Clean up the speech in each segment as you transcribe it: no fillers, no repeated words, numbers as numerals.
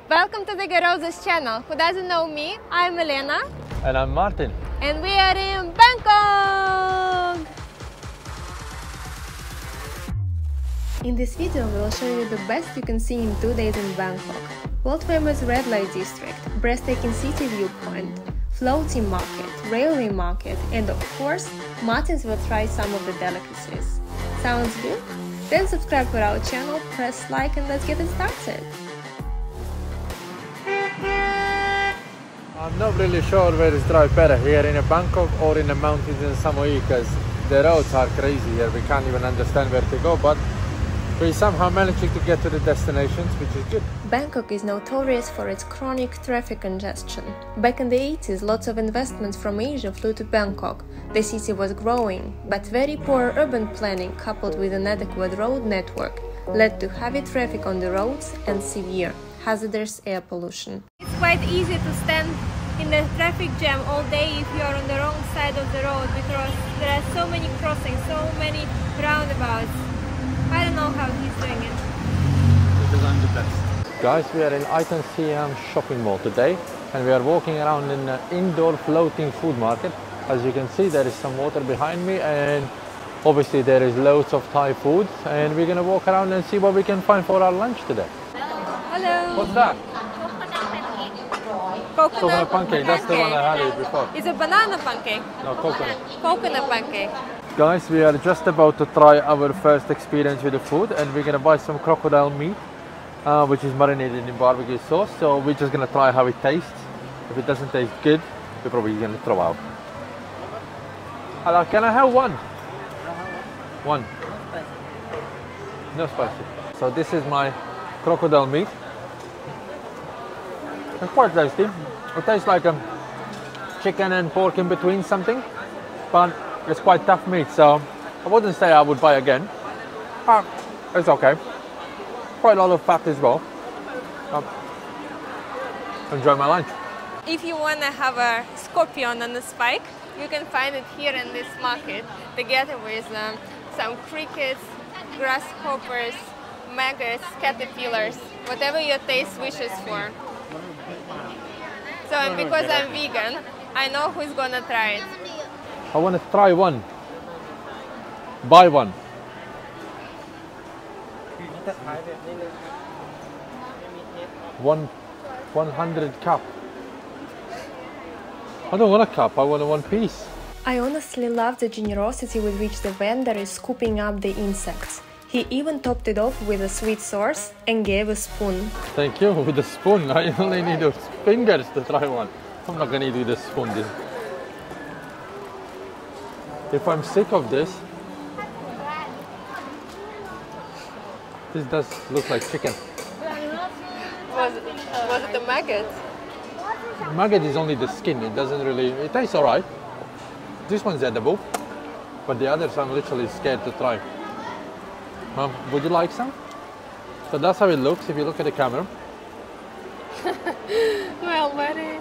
Welcome to the Garozas channel. Who doesn't know me? I'm Elena. And I'm Martin. And we are in Bangkok! In this video, we'll show you the best you can see in 2 days in Bangkok. World famous red light district, breathtaking city viewpoint, floating market, railway market, and of course, Martins will try some of the delicacies. Sounds good? Then subscribe for our channel, press like, and let's get it started. I'm not really sure where is drive better, here in Bangkok or in the mountains in Samui, because the roads are crazy here. We can't even understand where to go, but we somehow managed to get to the destinations, which is good. Bangkok is notorious for its chronic traffic congestion. Back in the 80s, lots of investments from Asia flew to Bangkok. The city was growing, but very poor urban planning coupled with inadequate road network led to heavy traffic on the roads and severe, hazardous air pollution. It's quite easy to stand in the traffic jam all day if you are on the wrong side of the road, because there are so many crossings, so many roundabouts. I don't know how he's doing it. Because I'm the best. Guys, we are in ICONSIAM shopping mall today, and we are walking around in an indoor floating food market. As you can see, there is some water behind me, and obviously there is loads of Thai food, and we're gonna walk around and see what we can find for our lunch today. Hello. What's that? Coconut pancake. That's the one I had before. It's a banana pancake. No, coconut. Coconut pancake. Guys, we are just about to try our first experience with the food, and we're gonna buy some crocodile meat, which is marinated in barbecue sauce. So we're just gonna try how it tastes. If it doesn't taste good, we're probably gonna throw out. Hello, can I have one? One. No spicy. So this is my crocodile meat. It's quite tasty. It tastes like chicken and pork in between something, but it's quite tough meat, so I wouldn't say I would buy again. But it's okay. Quite a lot of fat as well. Enjoy my lunch. If you want to have a scorpion on a spike, you can find it here in this market, together with some crickets, grasshoppers, maggots, caterpillars, whatever your taste wishes for. So, and because I'm vegan, I know who's gonna try it. I want to try one. Buy one. One 100 cup. I don't want a cup, I want a one piece. I honestly love the generosity with which the vendor is scooping up the insects. He even topped it off with a sweet sauce and gave a spoon. Thank you, with a spoon. I only need those fingers to try one. I'm not gonna eat with a spoon. If I'm sick of this, this does look like chicken. Was it the maggot? Maggot is only the skin, it doesn't really, it tastes alright. This one's edible, but the others I'm literally scared to try. Mom, would you like some? So that's how it looks if you look at the camera. Well, very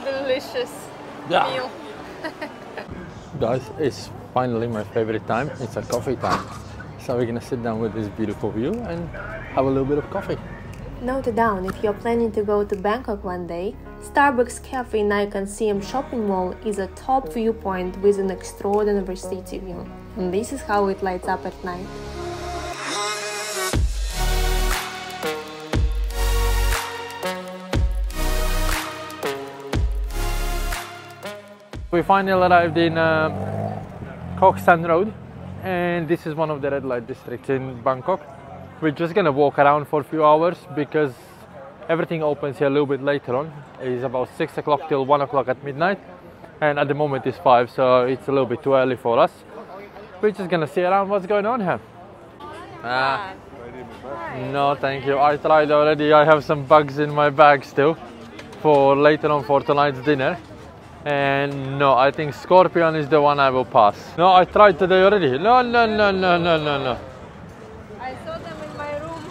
delicious meal. Guys, it's finally my favorite time. It's a coffee time. So we're gonna sit down with this beautiful view and have a little bit of coffee. Note down, if you're planning to go to Bangkok one day, Starbucks Cafe in ICONSIAM shopping mall is a top viewpoint with an extraordinary city view. And this is how it lights up at night. We finally arrived in Koh San Road, and this is one of the red light districts in Bangkok. We're just gonna walk around for a few hours because everything opens here a little bit later on. It's about 6 o'clock till 1 o'clock at midnight, and at the moment it's 5, so it's a little bit too early for us. We're just gonna see around what's going on here. No, thank you. I tried already. I have some bugs in my bag still for later on for tonight's dinner. And no, I think scorpion is the one I will pass. No, I tried today already. No. I saw them in my room.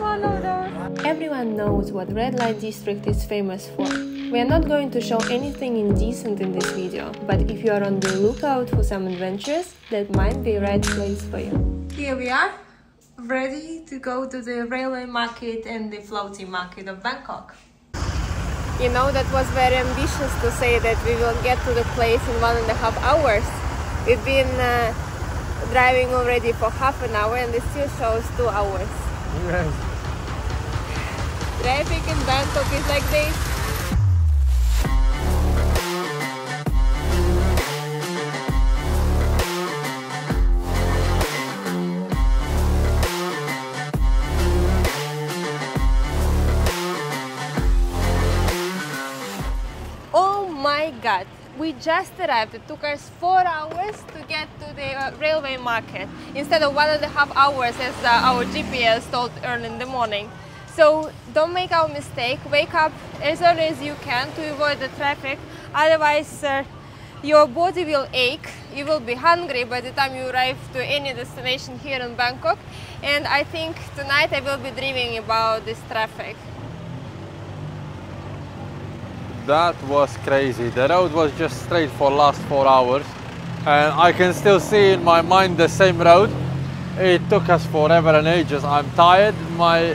One of those. Everyone knows what red light district is famous for. We are not going to show anything indecent in this video, but if you are on the lookout for some adventures, that might be the right place for you. Here we are. ready to go to the railway market and the floating market of Bangkok. You know, that was very ambitious to say that we will get to the place in 1.5 hours. We've been driving already for half an hour and it still shows 2 hours. Yes. Traffic in Bangkok is like this. Oh my God, we just arrived. It took us 4 hours to get to the railway market instead of 1.5 hours as our GPS told early in the morning. So don't make our mistake, wake up as early as you can to avoid the traffic, otherwise your body will ache, you will be hungry by the time you arrive to any destination here in Bangkok, and I think tonight I will be dreaming about this traffic. That was crazy. The road was just straight for last 4 hours and I can still see in my mind the same road. It took us forever and ages. I'm tired, my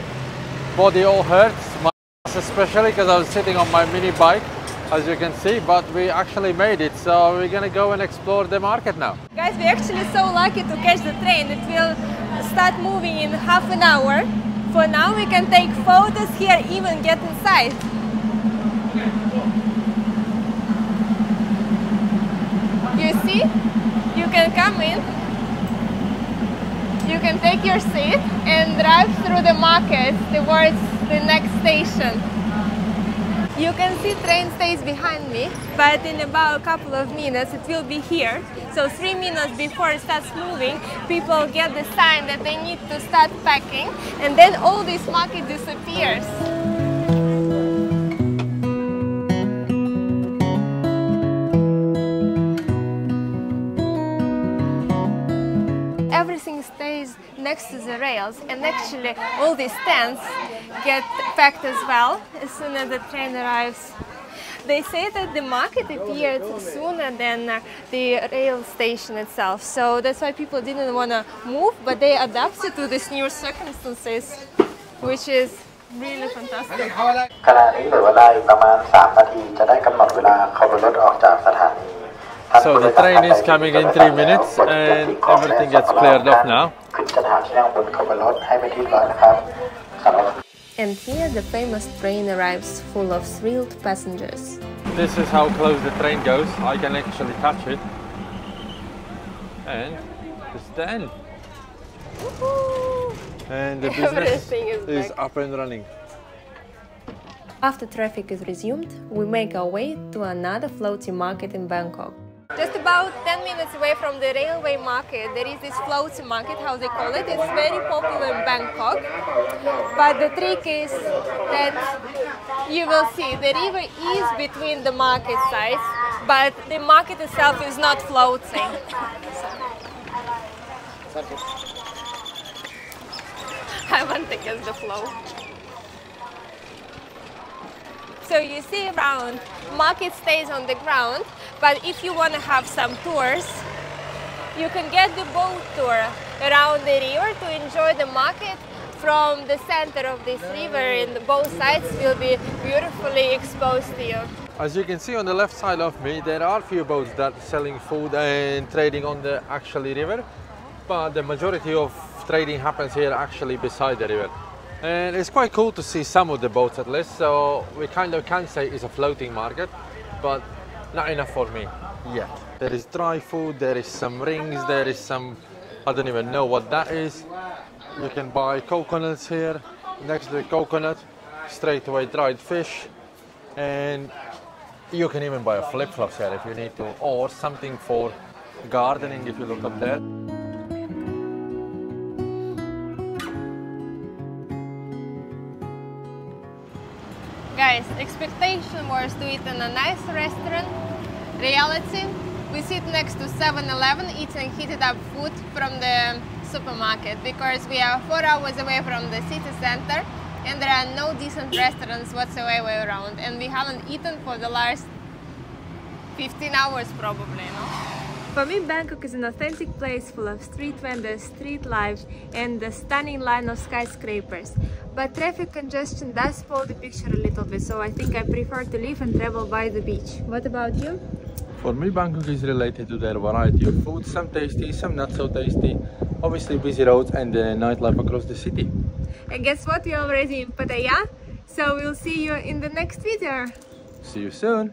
body all hurts, my ass especially because I was sitting on my mini bike, as you can see, but we actually made it, so we're gonna go and explore the market now. Guys, we're actually so lucky to catch the train. It will start moving in half an hour. For now we can take photos here, even get inside. You see, you can come in, you can take your seat and drive through the market towards the next station. You can see train stays behind me, but in about a couple of minutes it will be here. So 3 minutes before it starts moving, people get the sign that they need to start packing, and then all this market disappears. Everything stays next to the rails, and actually all these stands get packed as well as soon as the train arrives. They say that the market appeared sooner than the rail station itself, so that's why people didn't want to move, but they adapted to these new circumstances, which is really fantastic. ขณะนี้เหลือเวลาอีกประมาณ 3 นาทีจะได้กำหนดเวลาขบวนรถออกจากสถานี So the train is coming in 3 minutes and everything gets cleared off now. And here the famous train arrives full of thrilled passengers. This is how close the train goes. I can actually touch it. And it's the end. And the business is up and running. After traffic is resumed, we make our way to another floating market in Bangkok. Just about 10 minutes away from the railway market, there is this floating market, how they call it. It's very popular in Bangkok. But the trick is that you will see the river is between the market sites, but the market itself is not floating. I went against the flow. So you see around, market stays on the ground, but if you want to have some tours, you can get the boat tour around the river to enjoy the market from the center of this river, and both sides will be beautifully exposed to you. As you can see on the left side of me, there are a few boats that are selling food and trading on the actually river, but the majority of trading happens here actually beside the river. And it's quite cool to see some of the boats at least, so we kind of can say it's a floating market, but not enough for me yet. There is dry food, there is some rings, there is some, I don't even know what that is. You can buy coconuts here, next to the coconut, straight away dried fish, and you can even buy a flip-flops here if you need to, or something for gardening if you look up there. Guys, expectation was to eat in a nice restaurant. Reality, we sit next to 7-Eleven eating heated up food from the supermarket because we are 4 hours away from the city center and there are no decent restaurants whatsoever around, and we haven't eaten for the last 15 hours probably, no? For me, Bangkok is an authentic place full of street vendors, street life, and the stunning line of skyscrapers. But traffic congestion does spoil the picture a little bit, so I think I prefer to live and travel by the beach. What about you? For me, Bangkok is related to their variety of food, some tasty, some not so tasty, obviously busy roads and the nightlife across the city. And guess what? We're already in Pattaya, so we'll see you in the next video. See you soon!